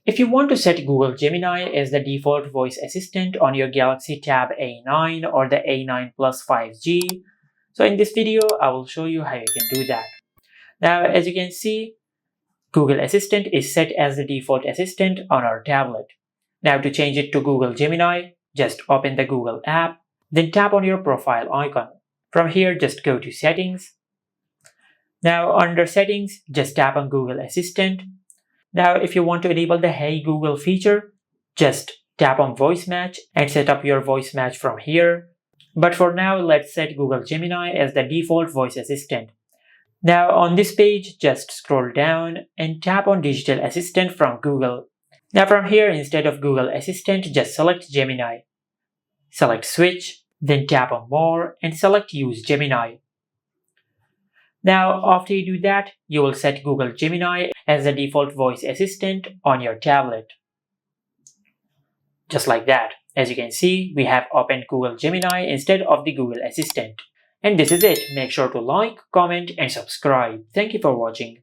If you want to set Google Gemini as the default voice assistant on your Galaxy Tab A9 or the A9 Plus 5G, so in this video, I will show you how you can do that. Now, as you can see, Google Assistant is set as the default assistant on our tablet. Now, to change it to Google Gemini, just open the Google app, then tap on your profile icon. From here, just go to Settings. Now, under Settings, just tap on Google Assistant. Now, if you want to enable the Hey Google feature, just tap on Voice Match and set up your voice match from here. But for now, let's set Google Gemini as the default voice assistant. Now, on this page, just scroll down and tap on Digital Assistant from Google. Now, from here, instead of Google Assistant, just select Gemini. Select Switch, then tap on More and select Use Gemini. Now, after you do that, you will set Google Gemini as the default voice assistant on your tablet. Just like that. As you can see, we have opened Google Gemini instead of the Google Assistant. And this is it. Make sure to like, comment, and subscribe. Thank you for watching.